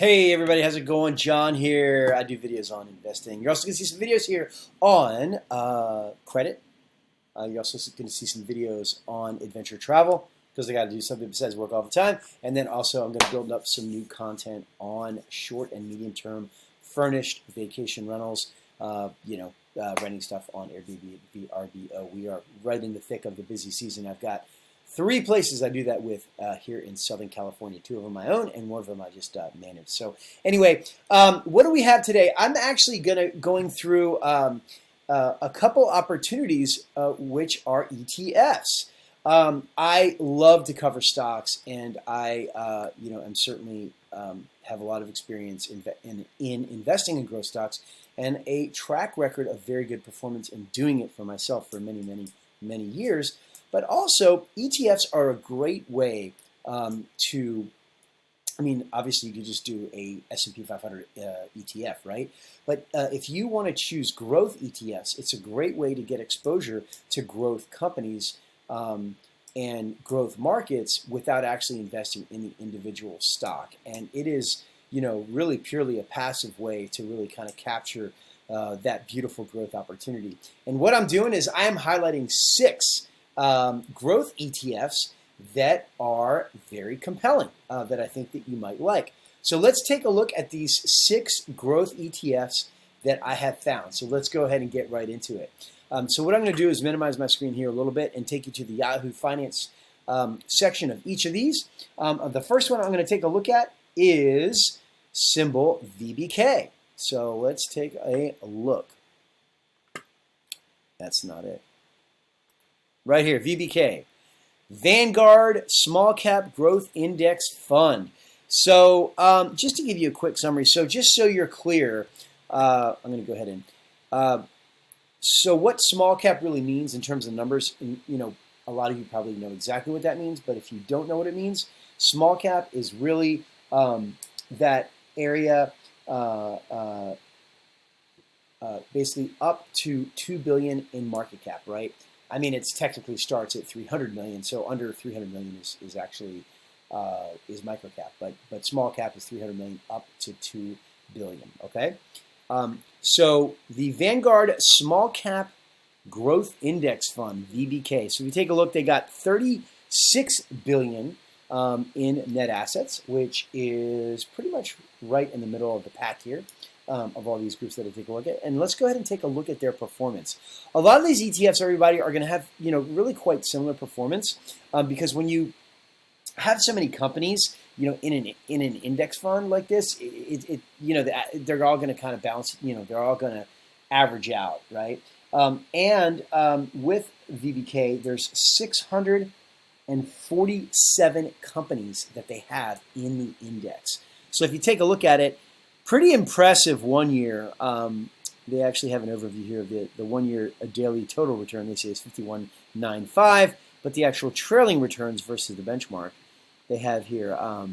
Hey everybody, how's it going? John here. I do videos on investing. You're also going to see some videos here on credit. You're also going to see some videos on adventure travel because I got to do something besides work all the time. And then also I'm going to build up some new content on short and medium term furnished vacation rentals. Renting stuff on Airbnb, VRBO. We are right in the thick of the busy season. I've got 3 places I do that with here in Southern California. 2 of them my own, and 1 of them I just manage. So anyway, what do we have today? I'm actually going through a couple opportunities which are ETFs. I love to cover stocks, and I am certainly have a lot of experience in investing in growth stocks and a track record of very good performance in doing it for myself for many years. But also, ETFs are a great way obviously you could just do a S&P 500 ETF, right? But if you want to choose growth ETFs, it's a great way to get exposure to growth companies and growth markets without actually investing in the individual stock. And it is, really purely a passive way to really kind of capture that beautiful growth opportunity. And what I'm doing is I am highlighting 6 growth ETFs that are very compelling, that I think that you might like. So let's take a look at these 6 growth ETFs that I have found. So let's go ahead and get right into it. So what I'm going to do is minimize my screen here a little bit and take you to the Yahoo Finance section of each of these. The first one I'm going to take a look at is symbol VBK. So let's take a look. That's not it. Right here, VBK, Vanguard Small Cap Growth Index Fund. So just to give you a quick summary, so just so you're clear, I'm going to go ahead and, so what small cap really means in terms of numbers, a lot of you probably know exactly what that means, but if you don't know what it means, small cap is really that area basically up to $2 billion in market cap, right? I mean, it technically starts at 300 million, so under 300 million is actually is micro cap, but small cap is 300 million up to 2 billion. Okay, so the Vanguard Small Cap Growth Index Fund (VBK). So if you take a look, they got 36 billion in net assets, which is pretty much right in the middle of the pack here. Of all these groups that I take a look at. And let's go ahead and take a look at their performance. A lot of these ETFs, everybody, are going to have, really quite similar performance because when you have so many companies, in an index fund like this, they're all going to kind of balance, they're all going to average out, right? With VBK, there's 647 companies that they have in the index. So if you take a look at it, pretty impressive 1 year. They actually have an overview here of the 1 year daily total return. They say is 51.95, but the actual trailing returns versus the benchmark, they have here a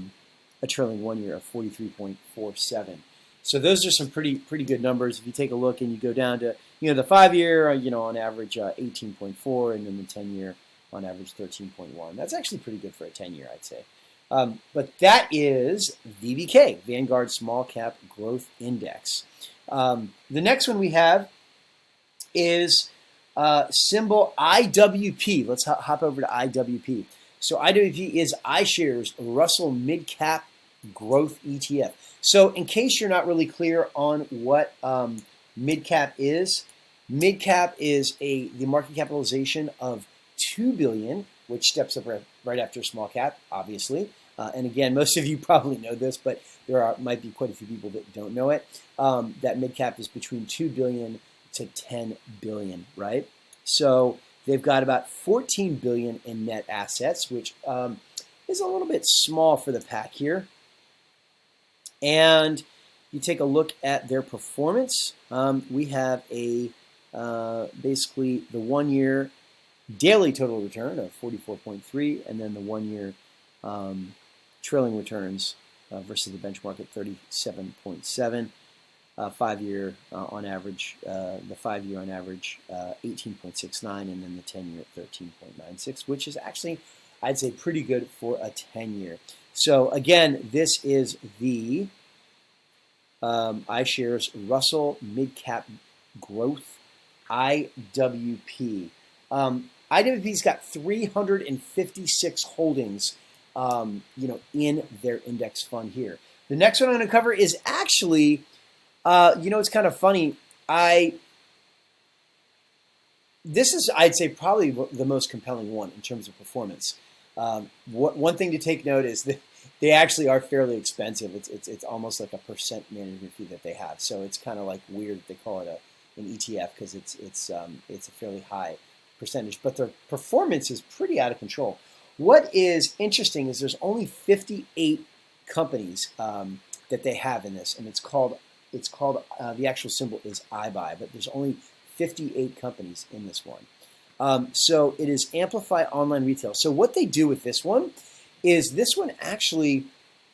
trailing 1 year of 43.47. So those are some pretty good numbers. If you take a look and you go down to the 5 year, on average 18.4, and then the 10 year on average 13.1. That's actually pretty good for a 10 year, I'd say. But that is VBK, Vanguard Small Cap Growth Index. The next one we have is symbol IWP. Let's hop over to IWP. So IWP is iShares Russell Midcap Growth ETF. So in case you're not really clear on what midcap is the market capitalization of 2 billion, which steps up right after small cap, obviously. And again, most of you probably know this, but might be quite a few people that don't know it. That mid cap is between 2 billion to 10 billion, right? So they've got about 14 billion in net assets, which is a little bit small for the pack here. And you take a look at their performance. We have basically the 1 year daily total return of 44.3, and then the 1 year trailing returns versus the benchmark at 37.7. 5 year on average, the 5 year on average 18.69, and then the 10 year at 13.96, which is actually, I'd say, pretty good for a 10 year. So again, this is the iShares Russell Midcap Growth IWP. IWP's got 356 holdings, in their index fund here. The next one I'm going to cover is actually, it's kind of funny. This is, I'd say, probably the most compelling one in terms of performance. One thing to take note is that they actually are fairly expensive. It's almost like a % management fee that they have. So it's kind of like weird they call it an ETF because it's a fairly high percentage. But their performance is pretty out of control. What is interesting is there's only 58 companies that they have in this, and it's called the actual symbol is IBUY, but there's only 58 companies in this one. So it is Amplify Online Retail. So what they do with this one is actually,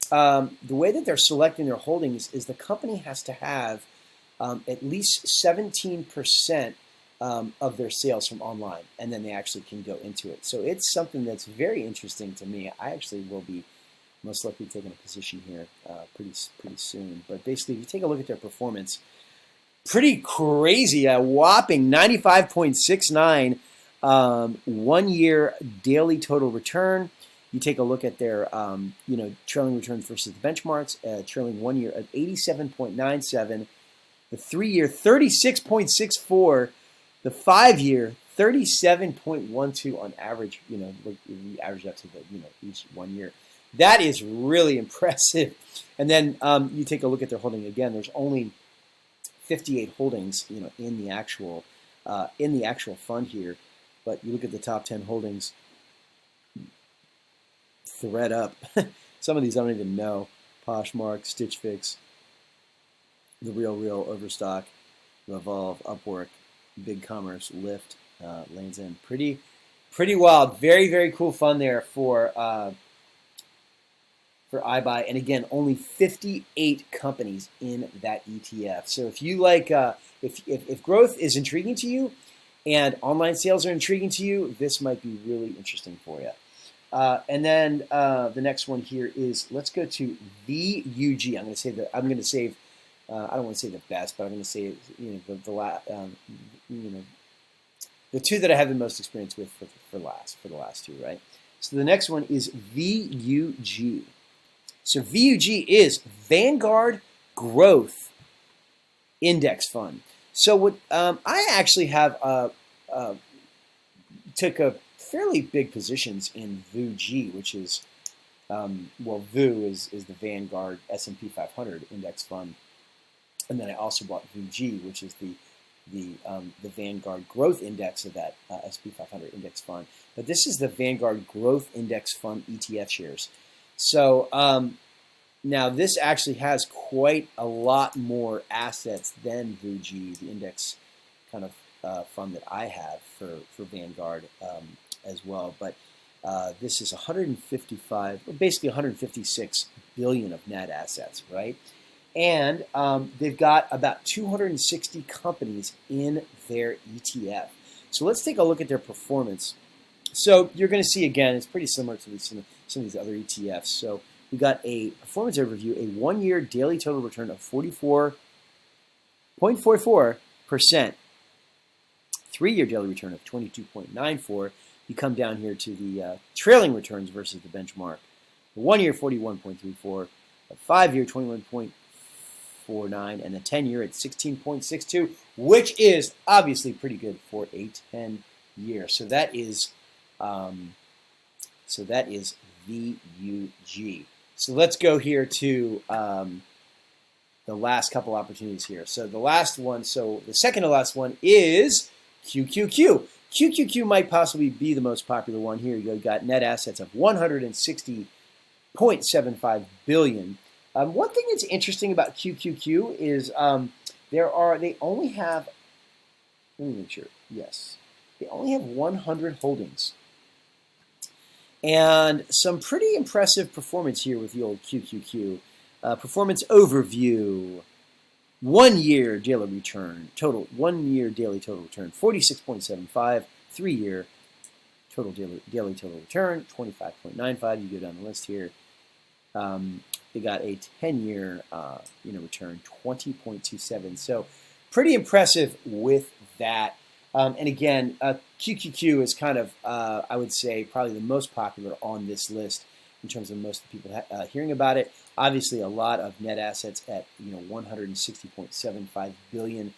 the way that they're selecting their holdings is the company has to have at least 17% of their sales from online, and then they actually can go into it. So it's something that's very interesting to me. I actually will be most likely taking a position here pretty soon. But basically, if you take a look at their performance, pretty crazy, a whopping 95.69 1-year daily total return. You take a look at their trailing returns versus the benchmarks, trailing 1 year at 87.97, the 3-year 36.64, the 5-year 37.12 on average. You average up to each 1 year. That is really impressive. And then you take a look at their holding again. There's only 58 holdings, in the actual fund here. But you look at the top 10 holdings, thread up. Some of these I don't even know. Poshmark, Stitch Fix, The Real, Overstock, Revolve, Upwork, Big Commerce, Lyft, Lanes End. Pretty wild. Very, very cool fund there for IBUY. And again, only 58 companies in that ETF. So if you like, if growth is intriguing to you and online sales are intriguing to you, this might be really interesting for you. And then the next one here is, let's go to VOOG. I'm going to save. I don't want to say the best, but I'm going to say the two that I have the most experience with for the last two, right? So the next one is VOOG. So VOOG is Vanguard Growth Index Fund. So what I actually have took a fairly big positions in VOOG, which is VOO is the Vanguard S&P 500 Index Fund, and then I also bought VOOG, which is the Vanguard Growth Index of that S&P 500 Index Fund. But this is the Vanguard Growth Index Fund ETF shares. So now this actually has quite a lot more assets than VOOG, the index kind of fund that I have for Vanguard as well. But this is basically 156 billion of net assets, right? And they've got about 260 companies in their ETF. So let's take a look at their performance. So you're going to see, again, it's pretty similar to some of these other ETFs. So we got a performance overview, a 1-year daily total return of 44.44%, 3-year daily return of 22.94. You come down here to the trailing returns versus the benchmark. The 1-year 41.34, the 5-year 21.49, and the 10-year at 16.62, which is obviously pretty good for a 10-year. So that is VOOG. So let's go here to the last couple opportunities here. So the second to last one is QQQ. QQQ might possibly be the most popular one here. You've got net assets of 160.75 billion. One thing that's interesting about QQQ is they only have, let me make sure, yes, they only have 100 holdings. And some pretty impressive performance here with the old QQQ. Performance overview. 1-year daily return, 1-year daily total return, 46.75. 3-year daily total return, 25.95. You go down the list here. they got a 10-year return, 20.27. So pretty impressive with that. And again, QQQ is kind of, I would say, probably the most popular on this list in terms of most of the people hearing about it. Obviously, a lot of net assets at 160.75 billion,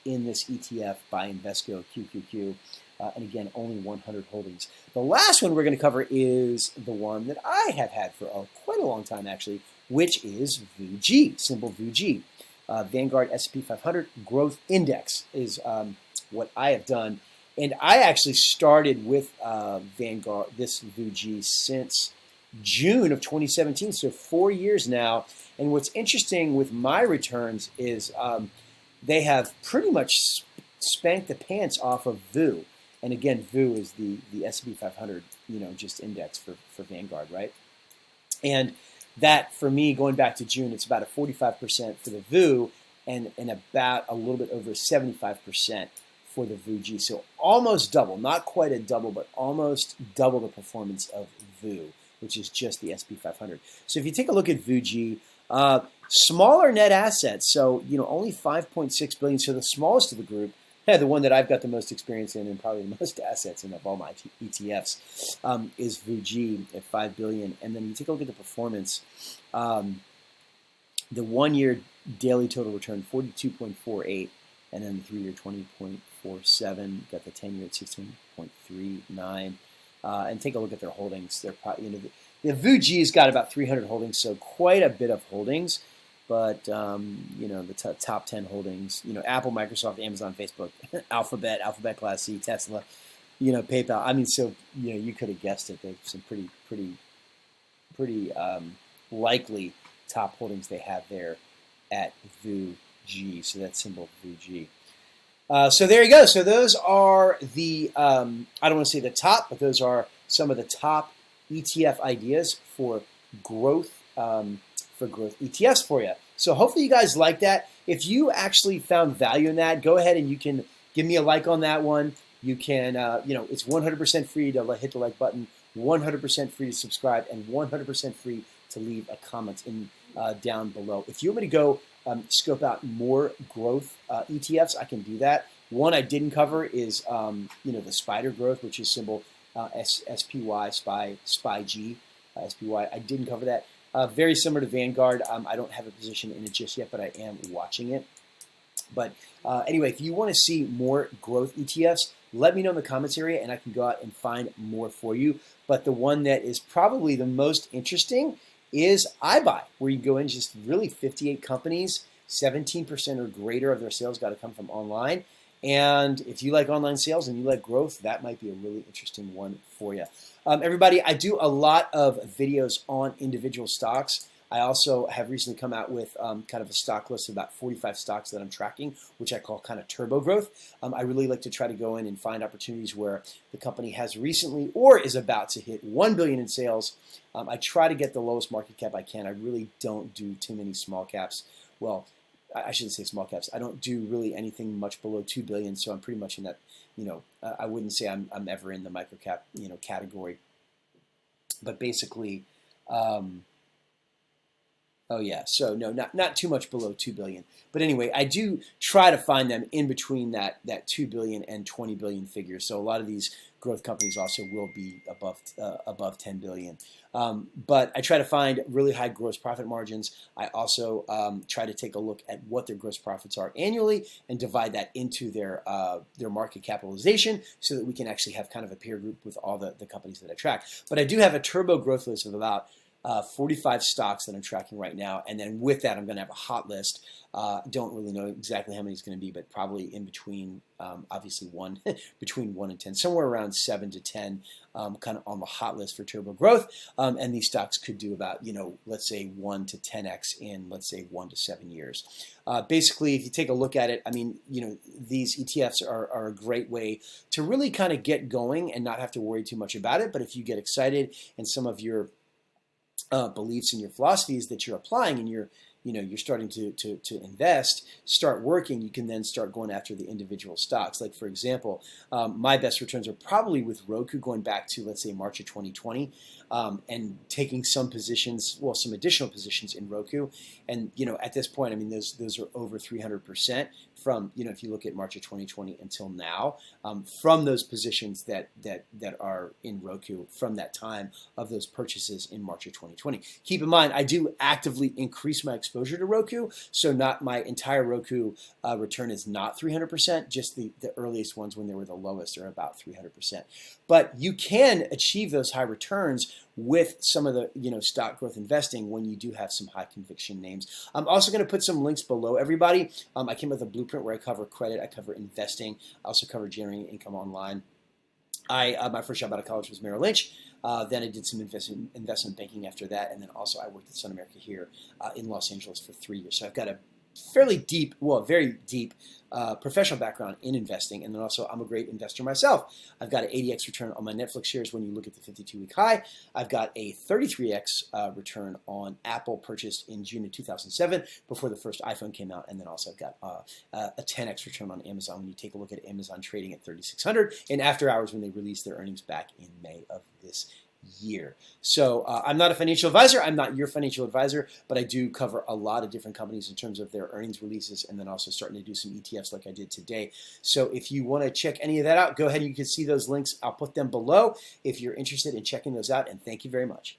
in this ETF by Invesco QQQ. And again, only 100 holdings. The last one we're going to cover is the one that I have had for quite a long time, actually, which is VOOG, symbol VOOG. Vanguard S&P 500 Growth Index is what I have done. And I actually started with Vanguard, this VOOG, since June of 2017, so 4 years now. And what's interesting with my returns is they have pretty much spanked the pants off of VOO. And again, VOO is the S&P 500, just index for Vanguard, right? And that, for me, going back to June, it's about a 45% for the VOO and about a little bit over 75% for the VOOG. So almost double, not quite a double, but almost double the performance of VOO, which is just the S&P 500. So if you take a look at VOOG, smaller net assets, so only 5.6 billion, so the smallest of the group. The one that I've got the most experience in and probably the most assets in of all my ETFs is VOOG at 5 billion. And then you take a look at the performance. The 1 year daily total return 42.48, and then the 3 year 20.47. Got the 10 year at 16.39. And take a look at their holdings. They're probably, the VOOG's got about 300 holdings, so quite a bit of holdings. But the top 10 holdings, Apple, Microsoft, Amazon, Facebook, Alphabet Class C, Tesla, PayPal. I mean, so you could have guessed it. There's some pretty likely top holdings they have there at VOOG. So that's symbol VOOG. So there you go. So those are the I don't want to say the top, but those are some of the top ETF ideas for growth. Growth ETFs for you. So hopefully you guys like that. If you actually found value in that, go ahead and you can give me a like on that one. You can, it's 100% free to hit the like button, 100% free to subscribe, and 100% free to leave a comment down below. If you want me to go scope out more growth ETFs, I can do that. One I didn't cover is, the Spider Growth, which is symbol SPY, SPY-G, SPY. I didn't cover that. Very similar to Vanguard. I don't have a position in it just yet, but I am watching it. But anyway, if you want to see more growth ETFs, let me know in the comments area, and I can go out and find more for you. But the one that is probably the most interesting is IBUY, where you go in just really 58 companies, 17% or greater of their sales got to come from online. And if you like online sales and you like growth, that might be a really interesting one for you. Everybody, I do a lot of videos on individual stocks. I also have recently come out with kind of a stock list of about 45 stocks that I'm tracking, which I call kind of turbo growth. I really like to try to go in and find opportunities where the company has recently or is about to hit 1 billion in sales. I try to get the lowest market cap I can. I really don't do too many small caps. Well, I shouldn't say small caps. I don't do really anything much below 2 billion, so I'm pretty much in that, I wouldn't say I'm ever in the micro cap, category. But basically, oh yeah, so no, not too much below 2 billion. But anyway, I do try to find them in between that 2 billion and 20 billion figure. So a lot of these growth companies also will be above 10 billion. But I try to find really high gross profit margins. I also try to take a look at what their gross profits are annually and divide that into their market capitalization so that we can actually have kind of a peer group with all the companies that I track. But I do have a turbo growth list of about 45 stocks that I'm tracking right now, and then with that, I'm going to have a hot list. Don't really know exactly how many it's going to be, but probably in between, obviously between 1 and 10, somewhere around 7 to 10, kind of on the hot list for turbo growth. And these stocks could do about, let's say 1 to 10x in, let's say 1 to 7 years. Basically, if you take a look at it, I mean, these ETFs are a great way to really kind of get going and not have to worry too much about it. But if you get excited and some of your beliefs and your philosophies that you're applying and you're starting to invest, start working, you can then start going after the individual stocks. Like, for example, my best returns are probably with Roku going back to, let's say, March of 2020. and taking some positions, well, some additional positions in Roku. And, at this point, I mean, those are over 300% from, if you look at March of 2020 until now, from those positions that are in Roku from that time of those purchases in March of 2020. Keep in mind, I do actively increase my exposure to Roku, so not my entire Roku return is not 300%, just the earliest ones when they were the lowest are about 300%. But you can achieve those high returns with some of the stock growth investing when you do have some high conviction names. I'm also going to put some links below, everybody. I came with a blueprint where I cover credit, I cover investing, I also cover generating income online. My first job out of college was Merrill Lynch. Then I did some investment banking after that, and then also I worked at Sun America here in Los Angeles for 3 years. So I've got a fairly deep, very deep professional background in investing, and then also I'm a great investor myself. I've got an 80x return on my Netflix shares when you look at the 52-week high. I've got a 33x return on Apple purchased in June of 2007 before the first iPhone came out, and then also I've got a 10x return on Amazon when you take a look at Amazon trading at 3,600 and after hours when they released their earnings back in May of this year. So I'm not a financial advisor. I'm not your financial advisor, but I do cover a lot of different companies in terms of their earnings releases, and then also starting to do some ETFs like I did today. So if you want to check any of that out, go ahead and you can see those links. I'll put them below if you're interested in checking those out, and thank you very much.